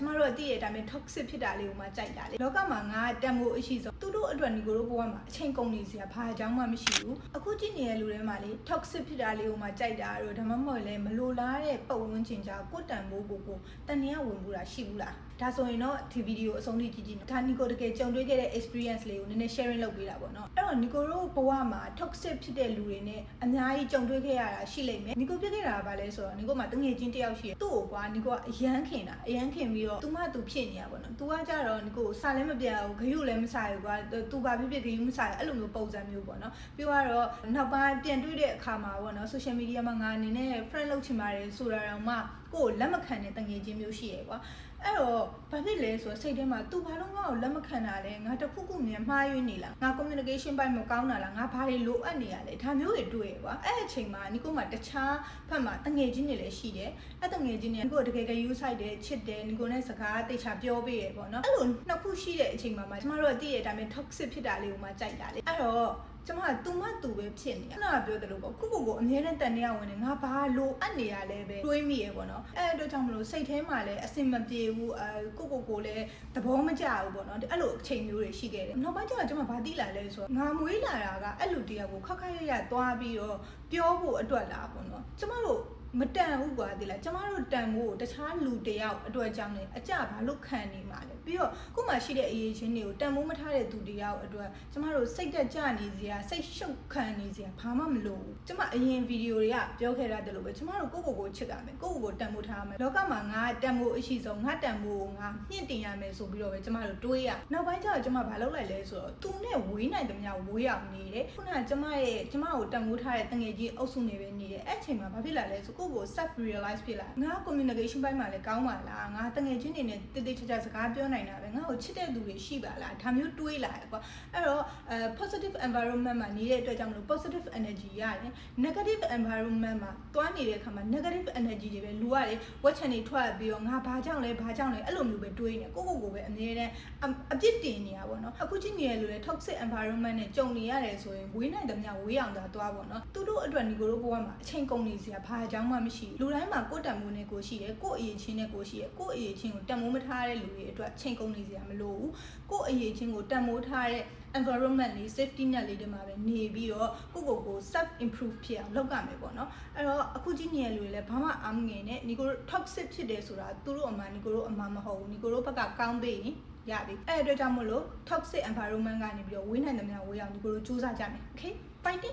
ကျမတို့အသိရတဲ့အတိုင်းပဲ toxic ဖြစ်တာလေးကိုမှကြိုက်တာလေလောကမှာငါတန်ဖိုးအရှိဆုံးသူတို့အတွက်ညီကိုတို့ဘဝမှာအချိန်ကုန်နေစရာဘာအကြောင်းမှမရှိဘူးအခုကြည့်နေတဲ့လူတွေမှာလေ toxic ဖြစ်တာလေးကိုမှကြိုက်တာတော့ဒါမှမဟုတ်လေမလိုလားတဲ့ပတ်ဝန်းကျင်ကြောင့်ကိုတန်ဖိုးကိုတန်တရားဝင်မှုတာရှိဘူးလားဒါဆိုရင်တော့ဒီဗီဒီယိုအဆုံးထိကြည့်ကြည့်ဒါညီကိုတကယ်ကြုံတွေ့ခဲ့တဲ့ experience လေးကိုနည်းနည်း sharing လုပ်ပေးတာပေါ့နော်အဲ့တော့ညီကိုတို့ဘဝမှာ toxic ဖြစ်တဲ့လူတွေနဲ့အများကြီးကြုံတွေ့ခဲ့ရတာရှိလိမ့်မယ်ညီကိုပြခဲ့တာကဘာလဲဆိုတော့ညီကိုမှာတငယ်ချင်းတယောက်ရှိတယ်သူ့ကိုကွာညီကိုကအရန်ခင်တာအရန်ခင်ပြီးတော့သူမှသူဖြစ်နေရပေါ့နော်သူကကြတော့ညီကိုစာလည်းမပြတ်ဘူးဂရုလည်းမစားဘူးကွာသူဘာဖြစ်ဖြစ်ဂရုမစားဘူးအဲ့လိုမျိုးပုံစံမျိုးပေါ့နော်ပြီးတော့နောက်ပိုင်းပြန်တွေ့တဲ့အခါမှာပေါ့နော် social media မှာငါအနေနဲ့ friend လုပ်ချင်ပါတယ်ဆိုတာတော့မှကိုယ်လက်မခံတဲ့တငယ်ချင်းမျိုးရှိရယ်ကွာအဲ့တော့ဘာဖြစ်လဲဆိုတော့စိတ်ထဲမှာ तू ဘာလို့ငါ့ကိုလက်မခံတာလဲငါတခုခုမြန်မှားရွေးနေလားငါ communication ပိုင်းမကောင်းတာလားငါဘာတွေလိုအပ်နေရလဲဒါမျိုးတွေတွေ့ရကွာအဲ့အချိန်မှာညီကိုမှတခြားဘက်မှာတငယ်ချင်းတွေလည်းရှိတယ်အဲ့တငယ်ချင်းတွေညီကိုတကယ် use site တယ်ချစ်တယ်ညီကိုနဲ့စကားတိတ်ချပြောပေးရပေါ့နော်အဲ့လိုနှစ်ခုရှိတဲ့အချိန်မှာကျမတို့အသိရတဲ့အတိုင်းပဲ toxic ဖြစ်တာလေးကိုမှကြိုက်တာလေအဲ့တော့ကျမကသူမသူပဲဖြစ်နေခဏပြောတယ်လို့ပေါ့ကိုအမြဲတမ်းတန်နေရဝင်နေငါဘာလိုအပ်နေရလဲပဲတွေးမိရပေါ့နော်အဲ့အတွက်ကြောင့်မလို့စိတ်ထဲမှာလည်းအစင်မပြေဘူးကိုလည်းသဘောမကျဘူးပေါ့နော်အဲ့လိုအချိန်မျိုးတွေရှိခဲ့တယ်နောက်ပိုင်းကျတော့ကျမဘာသိလာလဲဆိုတော့ငါမွေးလာတာကအဲ့လိုတရားကိုခက်ခက်ရသွားပြီးတော့ပြောဖို့အတွက်လားပေါ့နော်ကျမတို့မတန်ဘူးကွာဒီလားကျမတို့တန်ဖို့တခြားလူတယောက်အတွက်ကြောင့်လည်းအကြဘာလို့ခံနေမှာလဲပြီးတော့ကို့မှာရှိတဲ့အရေးချင်းတွေကိုတန်ဖိုးမထားတဲ့သူတယောက်အတွက်ကျမတို့စိတ်တက်ကြနေစရာစိတ်ရှုပ်ခံနေစရာဘာမှမလိုဘူးကျမအရင်ဗီဒီယိုတွေကပြောခဲ့ရတယ်လို့ပဲကျမတို့ကိုချစ်ရမယ်ကိုတန်ဖိုးထားရမယ်လောကမှာငါတန်ဖိုးအရှိဆုံးငါတန်ဖိုးကိုငါမြင့်တင်ရမယ်ဆိုပြီးတော့ပဲကျမတို့တွေးရနောက်ပိုင်းကျတော့ကျမဘာလုပ်လိုက်လဲဆိုတော့သူနဲ့ဝေးနိုင်သမျှဝေးအောင်နေတယ်ခုနကကျမကိုတန်ဖိုးထားတဲ့တငယ်ချင်းအုပ်စုနေပဲနေတယ်အဲ့ချိန်မှာဘာဖြစ်လာလဲဆိုကို self realize ဖြစ်လာငါ communication ပိုင်းမှာလည်းကောင်းပါလားငါတငယ်ချင်းတွေနဲ့တိတ်ချာစကားပြောနိုင်တာပဲငါ့ကိုချစ်တဲ့သူတွေရှိပါလားဒါမျိုးတွေးလာရကွာအဲ့တော့positive environment မှာနေတဲ့အတွက်ကြောင့်မလို့ positive energy ရတယ် negative environment မှာတွားနေတဲ့အခါမှာ negative energy တွေပဲလူရတယ်ဝက်ချန်တွေထွက်ပြီးတော့ငါဘာကြောင့်လဲအဲ့လိုမျိုးပဲတွေးနေကိုပဲအမြဲတမ်းအပြစ်တင်နေရပါတော့အခုကြည့်နေရလို့လေ toxic environment နဲ့ကြုံနေရတယ်ဆိုရင်ဝေးနိုင်သမျှဝေးအောင်သာသွားပါတော့သူတို့အတွက်ညီကိုတို့ဘဝမှာအချိန်ကုန်နေစရာဘာအကြောင်းမှမရှိလူတိုင်းမှာကိုတန်မိုးနဲ့ကိုရှိတယ်ကိုအရေးချင်းနဲ့ကိုရှိတယ်ကိုအရေးချင်းကိုတန်မိုးမထားတဲ့လူတွေအတွက်အချိန်ကုန်နေစရာမလိုဘူးကိုအရေးချင်းကိုတန်မိုးထားတဲ့ environment လေး safety net လေးတွေမှာပဲနေပြီးတော့ကို self improve ဖြစ်အောင်လုပ်ရမယ်ပေါ့နော်အဲ့တော့အခုကြည့်နေရလူတွေလည်းဘာမှအားမငယ်နဲ့ညီကိုတို့ toxic ဖြစ်တယ်ဆိုတာသူတို့အမှညီကိုတို့အမှမဟုတ်ဘူးညီကိုတို့ဘက်ကကောင်းပေးရင်ရပြီအဲ့အတွက်ကြောင့်မို့လို့ toxic environment ကနေပြီးတော့ဝေးနိုင်သမျှဝေးအောင်ညီကိုတို့စူးစမ်းကြမယ် okay fighting